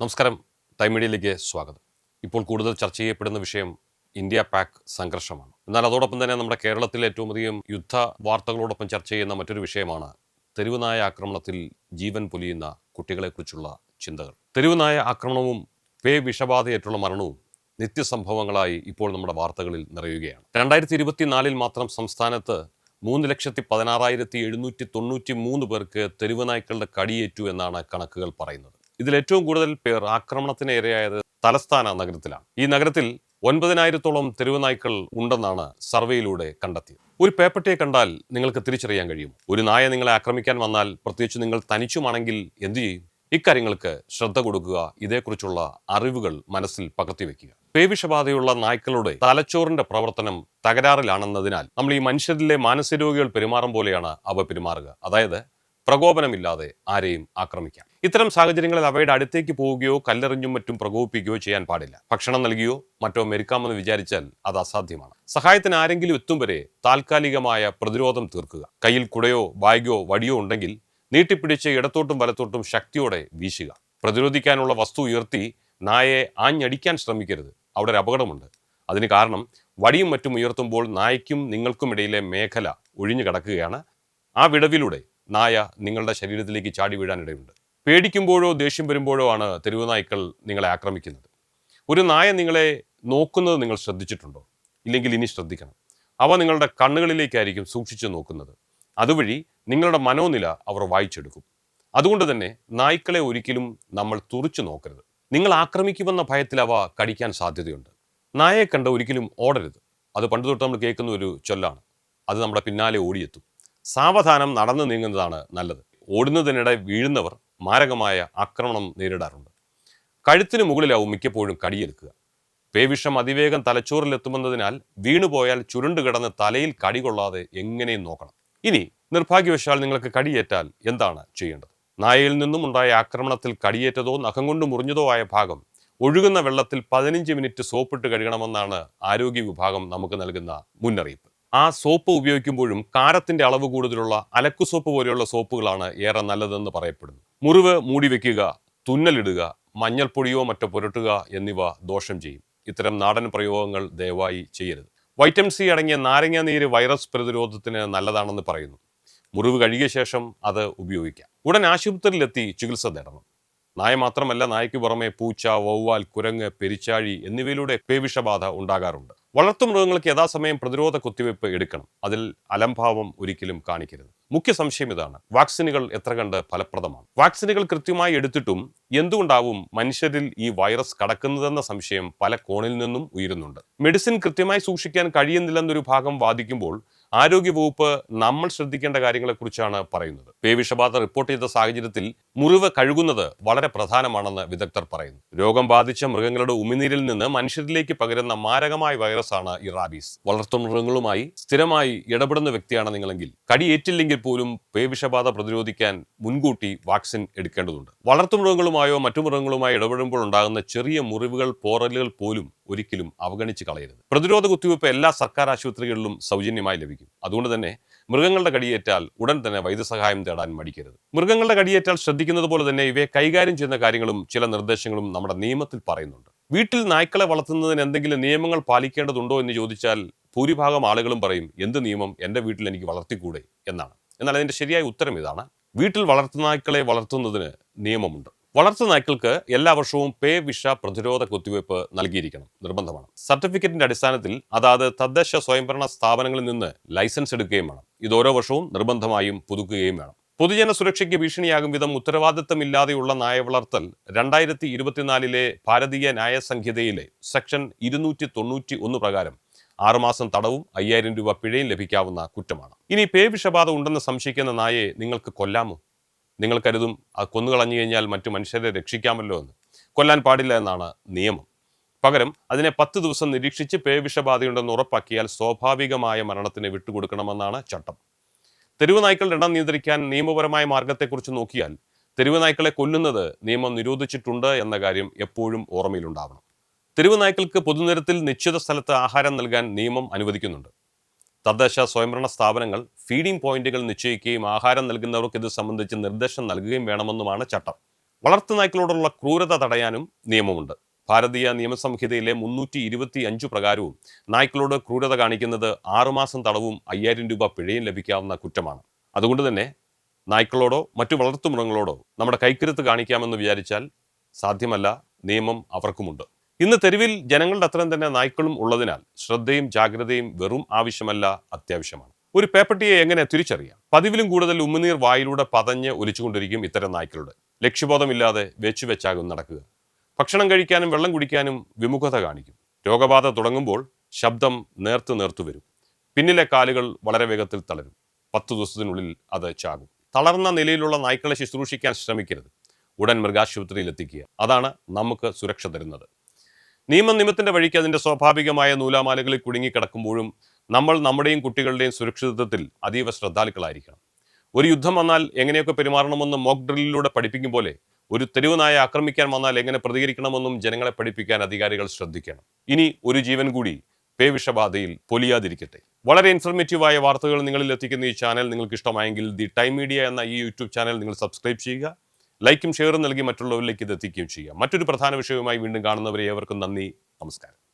നമസ്കാരം. ടൈം മീഡിയയിലേക്ക് സ്വാഗതം. ഇപ്പോൾ കൂടുതൽ ചർച്ച ചെയ്യപ്പെടുന്ന വിഷയം ഇന്ത്യ പാക് സംഘർഷമാണ്. എന്നാൽ അതോടൊപ്പം തന്നെ നമ്മുടെ കേരളത്തിലെ ഏറ്റവും അധികം യുദ്ധ വാർത്തകളോടൊപ്പം ചർച്ച ചെയ്യുന്ന മറ്റൊരു വിഷയമാണ് തെരുവുനായ ആക്രമണത്തിൽ ജീവൻ പൊലിയുന്ന കുട്ടികളെക്കുറിച്ചുള്ള ചിന്തകൾ. തെരുവുനായ ആക്രമണവും വിഷബാധയേറ്റുള്ള മരണവും നിത്യസംഭവങ്ങളായി ഇപ്പോൾ നമ്മുടെ വാർത്തകളിൽ നിറയുകയാണ്. 2024 മാത്രം സംസ്ഥാനത്ത് 3,16,793 പേർക്ക് തെരുവുനായ്ക്കളുടെ കടിയേറ്റു എന്നാണ് കണക്കുകൾ പറയുന്നത്. ഇതിൽ ഏറ്റവും കൂടുതൽ പേർ ആക്രമണത്തിന് ഇരയായത് തലസ്ഥാന നഗരത്തിലാണ്. ഈ നഗരത്തിൽ 9,000-ഓളം തെരുവുനായ്ക്കൾ ഉണ്ടെന്നാണ് സർവേയിലൂടെ കണ്ടെത്തിയത്. ഒരു പേപ്പട്ടിയെ കണ്ടാൽ നിങ്ങൾക്ക് തിരിച്ചറിയാൻ കഴിയും. ഒരു നായ നിങ്ങളെ ആക്രമിക്കാൻ വന്നാൽ, പ്രത്യേകിച്ച് നിങ്ങൾ തനിച്ചുമാണെങ്കിൽ എന്തു ചെയ്യും? ഇക്കാര്യങ്ങൾക്ക് ശ്രദ്ധ കൊടുക്കുക. ഇതേക്കുറിച്ചുള്ള അറിവുകൾ മനസ്സിൽ പകർത്തിവെക്കുക. പേവിഷബാധയുള്ള നായ്ക്കളുടെ തലച്ചോറിന്റെ പ്രവർത്തനം തകരാറിലാണെന്നതിനാൽ നമ്മൾ ഈ മനുഷ്യരിലെ മാനസികരോഗികൾ പെരുമാറും പോലെയാണ് അവ പെരുമാറുക. അതായത് പ്രകോപനമില്ലാതെ ആരെയും ആക്രമിക്കാം. ഇത്തരം സാഹചര്യങ്ങളിൽ അവയുടെ അടുത്തേക്ക് പോവുകയോ കല്ലെറിഞ്ഞും മറ്റും പ്രകോപിപ്പിക്കുകയോ ചെയ്യാൻ പാടില്ല. ഭക്ഷണം നൽകിയോ മറ്റോ മെരുക്കാമെന്ന് വിചാരിച്ചാൽ അത് അസാധ്യമാണ്. സഹായത്തിന് ആരെങ്കിലും എത്തും വരെ താൽക്കാലികമായ പ്രതിരോധം തീർക്കുക. കയ്യിൽ കുടയോ ബാഗോ വടിയോ ഉണ്ടെങ്കിൽ നീട്ടിപ്പിടിച്ച് ഇടത്തോട്ടും വലത്തോട്ടും ശക്തിയോടെ വീശുക. പ്രതിരോധിക്കാനുള്ള വസ്തു ഉയർത്തി നായയെ ആഞ്ഞടിക്കാൻ ശ്രമിക്കരുത്. അവിടെ ഒരു അപകടമുണ്ട്. അതിന് കാരണം വടിയും മറ്റും ഉയർത്തുമ്പോൾ നായ്ക്കും നിങ്ങൾക്കുമിടയിലെ മേഖല ഒഴിഞ്ഞു കിടക്കുകയാണ്. ആ വിടവിലൂടെ നായ നിങ്ങളുടെ ശരീരത്തിലേക്ക് ചാടി വീഴാനിടയുണ്ട്. പേടിക്കുമ്പോഴോ ദേഷ്യം വരുമ്പോഴോ ആണ് തെരുവുനായ്ക്കൾ നിങ്ങളെ ആക്രമിക്കുന്നത്. ഒരു നായ നിങ്ങളെ നോക്കുന്നത് നിങ്ങൾ ശ്രദ്ധിച്ചിട്ടുണ്ടോ? ഇല്ലെങ്കിൽ ഇനി ശ്രദ്ധിക്കണം. അവ നിങ്ങളുടെ കണ്ണുകളിലേക്കായിരിക്കും സൂക്ഷിച്ചു നോക്കുന്നത്. അതുവഴി നിങ്ങളുടെ മനോനില അവർ വായിച്ചെടുക്കും. അതുകൊണ്ട് തന്നെ നായ്ക്കളെ ഒരിക്കലും നമ്മൾ തുറിച്ചു നോക്കരുത്. നിങ്ങൾ ആക്രമിക്കുമെന്ന ഭയത്തിൽ അവ കടിക്കാൻ സാധ്യതയുണ്ട്. നായയെ കണ്ട് ഒരിക്കലും ഓടരുത്. അത് പണ്ട് തൊട്ട് നമ്മൾ കേൾക്കുന്ന ഒരു ചൊല്ലാണ്. അത് നമ്മുടെ പിന്നാലെ ഓടിയെത്തും. സാവധാനം നടന്നു നീങ്ങുന്നതാണ് നല്ലത്. ഓടുന്നതിനിടെ വീഴുന്നവർ മാരകമായ ആക്രമണം നേരിടാറുണ്ട്. കഴുത്തിന് മുകളിലാവും മിക്കപ്പോഴും കടിയെടുക്കുക. പേവിഷം അതിവേഗം തലച്ചോറിലെത്തുമെന്നതിനാൽ വീണുപോയാൽ ചുരുണ്ടു കിടന്ന് തലയിൽ കടി കൊള്ളാതെ എങ്ങനെയും നോക്കണം. ഇനി നിർഭാഗ്യവശാൽ നിങ്ങൾക്ക് കടിയേറ്റാൽ എന്താണ് ചെയ്യേണ്ടത്? നായയിൽ നിന്നും ഉണ്ടായ ആക്രമണത്തിൽ കടിയേറ്റതോ നഖം കൊണ്ട് മുറിഞ്ഞതോ ആയ ഭാഗം ഒഴുകുന്ന വെള്ളത്തിൽ 15 മിനിറ്റ് സോപ്പിട്ട് കഴുകണമെന്നാണ് ആരോഗ്യ വിഭാഗം നമുക്ക് നൽകുന്ന മുന്നറിയിപ്പ്. ആ സോപ്പ് ഉപയോഗിക്കുമ്പോഴും കാരത്തിന്റെ അളവ് കൂടുതലുള്ള അലക്കു സോപ്പ് പോലെയുള്ള സോപ്പുകളാണ് ഏറെ നല്ലതെന്ന് പറയപ്പെടുന്നു. മുറിവ് മൂടി വെക്കുക, തുന്നലിടുക, മഞ്ഞൾപ്പൊടിയോ മറ്റോ പുരട്ടുക എന്നിവ ദോഷം ചെയ്യും. ഇത്തരം നാടൻ പ്രയോഗങ്ങൾ ദയവായി ചെയ്യരുത്. വൈറ്റമിൻ സി അടങ്ങിയ നാരങ്ങ നീര് വൈറസ് പ്രതിരോധത്തിന് നല്ലതാണെന്ന് പറയുന്നു. മുറിവ് കഴുകിയ ശേഷം അത് ഉപയോഗിക്കാം. ഉടൻ ആശുപത്രിയിലെത്തി ചികിത്സ നേടണം. നായ മാത്രമല്ല, നായ്ക്ക് പുറമെ പൂച്ച, വവ്വാൽ, കുരങ്ങ്, പെരിച്ചാഴി എന്നിവയിലൂടെ പേവിഷബാധ ഉണ്ടാകാറുണ്ട്. വളർത്തുമൃഗങ്ങൾക്ക് യഥാസമയം പ്രതിരോധ കുത്തിവയ്പ് എടുക്കണം. അതിൽ അലംഭാവം ഒരിക്കലും കാണിക്കരുത്. മുഖ്യ സംശയം ഇതാണ്: വാക്സിനുകൾ എത്ര കണ്ട് ഫലപ്രദമാണ്? വാക്സിനുകൾ കൃത്യമായി എടുത്തിട്ടും എന്തുകൊണ്ടാവും മനുഷ്യരിൽ ഈ വൈറസ് കടക്കുന്നതെന്ന സംശയം പല കോണിൽ നിന്നും ഉയരുന്നുണ്ട്. മെഡിസിൻ കൃത്യമായി സൂക്ഷിക്കാൻ കഴിയുന്നില്ലെന്നൊരു ഭാഗം വാദിക്കുമ്പോൾ ആരോഗ്യവകുപ്പ് നമ്മൾ ശ്രദ്ധിക്കേണ്ട കാര്യങ്ങളെക്കുറിച്ചാണ് പറയുന്നത്. പേവിഷബാധ റിപ്പോർട്ട് ചെയ്ത സാഹചര്യത്തിൽ മുറിവ് കഴുകുന്നത് വളരെ പ്രധാനമാണെന്ന് വിദഗ്ധർ പറയുന്നു. രോഗം ബാധിച്ച മൃഗങ്ങളുടെ ഉമിനീരിൽ നിന്ന് മനുഷ്യരിലേക്ക് പകരുന്ന മാരകമായ വൈറസാണ് ഈ റാബീസ്. വളർത്തുമൃഗങ്ങളുമായി സ്ഥിരമായി ഇടപെടുന്ന വ്യക്തിയാണ് നിങ്ങളെങ്കിൽ കടിയേറ്റില്ലെങ്കിൽ പോലും പേവിഷബാധ പ്രതിരോധിക്കാൻ മുൻകൂട്ടി വാക്സിൻ എടുക്കേണ്ടതുണ്ട്. വളർത്തുമൃഗങ്ങളുമായോ മറ്റു മൃഗങ്ങളുമായോ ഇടപെടുമ്പോൾ ഉണ്ടാകുന്ന ചെറിയ മുറിവുകൾ, പോറലുകൾ പോലും ഒരിക്കലും അവഗണിച്ച് കളയരുത്. പ്രതിരോധ കുത്തിവയ്പ് എല്ലാ സർക്കാർ ആശുപത്രികളിലും സൗജന്യമായി ലഭിക്കും. അതുകൊണ്ട് തന്നെ മൃഗങ്ങളുടെ കടിയേറ്റാൽ ഉടൻ തന്നെ വൈദ്യസഹായം തേടാൻ മടിക്കരുത്. മൃഗങ്ങളുടെ കടിയേറ്റാൽ ശ്രദ്ധിക്കുന്നത് പോലെ തന്നെ ഇവയെ കൈകാര്യം ചെയ്യുന്ന കാര്യങ്ങളും ചില നിർദ്ദേശങ്ങളും നമ്മുടെ നിയമത്തിൽ പറയുന്നുണ്ട്. വീട്ടിൽ നായ്ക്കളെ വളർത്തുന്നതിന് എന്തെങ്കിലും നിയമങ്ങൾ പാലിക്കേണ്ടതുണ്ടോ എന്ന് ചോദിച്ചാൽ ഭൂരിഭാഗം ആളുകളും പറയും, എന്ത് നിയമം, എൻ്റെ വീട്ടിൽ എനിക്ക് വളർത്തിക്കൂടെ എന്നാണ്. എന്നാൽ അതിൻ്റെ ശരിയായ ഉത്തരം ഇതാണ്: വീട്ടിൽ വളർത്തുനായ്ക്കളെ വളർത്തുന്നതിന് നിയമമുണ്ട്. വളർത്തുനായ്ക്കൾക്ക് എല്ലാ വർഷവും വിഷ പ്രതിരോധ കുത്തിവയ്പ് നൽകിയിരിക്കണം, നിർബന്ധമാണ്. സർട്ടിഫിക്കറ്റിന്റെ അടിസ്ഥാനത്തിൽ അതാത് തദ്ദേശ സ്വയംഭരണ സ്ഥാപനങ്ങളിൽ നിന്ന് ലൈസൻസ് എടുക്കുകയും വേണം. ഇത് ഓരോ വർഷവും നിർബന്ധമായും പുതുക്കുകയും വേണം. പൊതുജന സുരക്ഷയ്ക്ക് ഭീഷണിയാകും വിധം ഉത്തരവാദിത്തമില്ലാതെയുള്ള നായ വളർത്തൽ 2024 ഭാരതീയ ന്യായ സംഹിതയിലെ സെക്ഷൻ 291 പ്രകാരം 6 മാസം തടവും 5000 രൂപ പിഴയും ലഭിക്കാവുന്ന കുറ്റമാണ്. ഇനി പേവിഷബാധ ഉണ്ടെന്ന് സംശയിക്കുന്ന നായയെ നിങ്ങൾക്ക് കൊല്ലാമോ? നിങ്ങൾ കരുതും അത് കൊന്നുകളഞ്ഞു കഴിഞ്ഞാൽ മറ്റു മനുഷ്യരെ രക്ഷിക്കാമല്ലോ എന്ന്. കൊല്ലാൻ പാടില്ല എന്നാണ് നിയമം. പകരം അതിനെ 10 ദിവസം നിരീക്ഷിച്ച് പേവിഷബാധയുണ്ടെന്ന് ഉറപ്പാക്കിയാൽ സ്വാഭാവികമായ മരണത്തിന് വിട്ടുകൊടുക്കണമെന്നാണ് ചട്ടം. തെരുവുനായ്ക്കളുടെ എണ്ണം നിയന്ത്രിക്കാൻ നിയമപരമായ മാർഗത്തെക്കുറിച്ച് നോക്കിയാൽ തെരുവുനായ്ക്കളെ കൊല്ലുന്നത് നിയമം നിരോധിച്ചിട്ടുണ്ട് എന്ന കാര്യം എപ്പോഴും ഓർമ്മയിലുണ്ടാവണം. തെരുവുനായ്ക്കൾക്ക് പൊതുനിരത്തിൽ നിശ്ചിത സ്ഥലത്ത് ആഹാരം നൽകാൻ നിയമം അനുവദിക്കുന്നുണ്ട്. തദ്ദേശ സ്വയംഭരണ സ്ഥാപനങ്ങൾ ഫീഡിംഗ് പോയിന്റുകൾ നിശ്ചയിക്കുകയും ആഹാരം നൽകുന്നവർക്ക് ഇത് സംബന്ധിച്ച് നിർദ്ദേശം നൽകുകയും വേണമെന്നുമാണ് ചട്ടം. വളർത്തുനായ്ക്കളോടുള്ള ക്രൂരത തടയാനും നിയമമുണ്ട്. ഭാരതീയ നിയമസംഹിതയിലെ 325 പ്രകാരവും നായ്ക്കളോട് ക്രൂരത കാണിക്കുന്നത് 6 മാസം തടവും 5000 രൂപ പിഴയും ലഭിക്കാവുന്ന കുറ്റമാണ്. അതുകൊണ്ട് തന്നെ നായ്ക്കളോടോ മറ്റു വളർത്തുമൃഗങ്ങളോടോ നമ്മുടെ കൈക്കരുത്ത് കാണിക്കാമെന്ന് വിചാരിച്ചാൽ സാധ്യമല്ല. നിയമം അവർക്കുമുണ്ട്. ഇന്ന് തെരുവിൽ ജനങ്ങളുടെ അത്രയും തന്നെ നായ്ക്കളും ഉള്ളതിനാൽ ശ്രദ്ധയും ജാഗ്രതയും വെറും ആവശ്യമല്ല, അത്യാവശ്യമാണ്. ഒരു പേപ്പട്ടിയെ എങ്ങനെ തിരിച്ചറിയാം? പതിവിലും കൂടുതൽ ഉമിനീർ വായിലൂടെ പതഞ്ഞ് ഒലിച്ചുകൊണ്ടിരിക്കും ഇത്തരം നായ്ക്കളുടെ. ലക്ഷ്യബോധമില്ലാതെ വെച്ചാകും നടക്കുക. ഭക്ഷണം കഴിക്കാനും വെള്ളം കുടിക്കാനും വിമുഖത കാണിക്കും. രോഗബാധ തുടങ്ങുമ്പോൾ ശബ്ദം നേർത്തു വരും. പിന്നിലെ കാലുകൾ വളരെ വേഗത്തിൽ തളരും. 10 ദിവസത്തിനുള്ളിൽ അത് ചാകും. തളർന്ന നിലയിലുള്ള നായ്ക്കളെ ശുശ്രൂഷിക്കാൻ ശ്രമിക്കരുത്. ഉടൻ മൃഗാശുപത്രിയിൽ എത്തിക്കുക. അതാണ് നമുക്ക് സുരക്ഷ തരുന്നത്. നിയമത്തിന്റെ വഴിക്ക് അതിന്റെ സ്വാഭാവികമായ നൂലാമാലകളിൽ കുടുങ്ങിക്കിടക്കുമ്പോഴും നമ്മൾ നമ്മുടെയും കുട്ടികളുടെയും സുരക്ഷിതത്വത്തിൽ അതീവ ശ്രദ്ധാലുക്കളായിരിക്കണം. ഒരു യുദ്ധം വന്നാൽ എങ്ങനെയൊക്കെ പെരുമാറണമെന്ന് മോക്ക് ഡ്രില്ലിലൂടെ പഠിപ്പിക്കും പോലെ ഒരു തെരുവ് നായ ആക്രമിക്കാൻ വന്നാൽ എങ്ങനെ പ്രതികരിക്കണമെന്നും ജനങ്ങളെ പഠിപ്പിക്കാൻ അധികാരികൾ ശ്രദ്ധിക്കണം. ഇനി ഒരു ജീവൻ കൂടി പേവിഷബാധയിൽ പൊലിയാതിരിക്കട്ടെ. വളരെ ഇൻഫർമേറ്റീവായ വാർത്തകൾ നിങ്ങളിൽ എത്തിക്കുന്ന ഈ ചാനൽ നിങ്ങൾക്ക് ഇഷ്ടമായെങ്കിൽ ദി ടൈം മീഡിയ എന്ന ഈ യൂട്യൂബ് ചാനൽ നിങ്ങൾ സബ്സ്ക്രൈബ് ചെയ്യുക. ലൈക്കും ഷെയറും നൽകി മറ്റുള്ളവരിലേക്ക് ഇത് എത്തിക്കുകയും ചെയ്യുക. മറ്റൊരു പ്രധാന വിഷയവുമായി വീണ്ടും കാണുന്നവരെ ഏവർക്കും നന്ദി, നമസ്കാരം.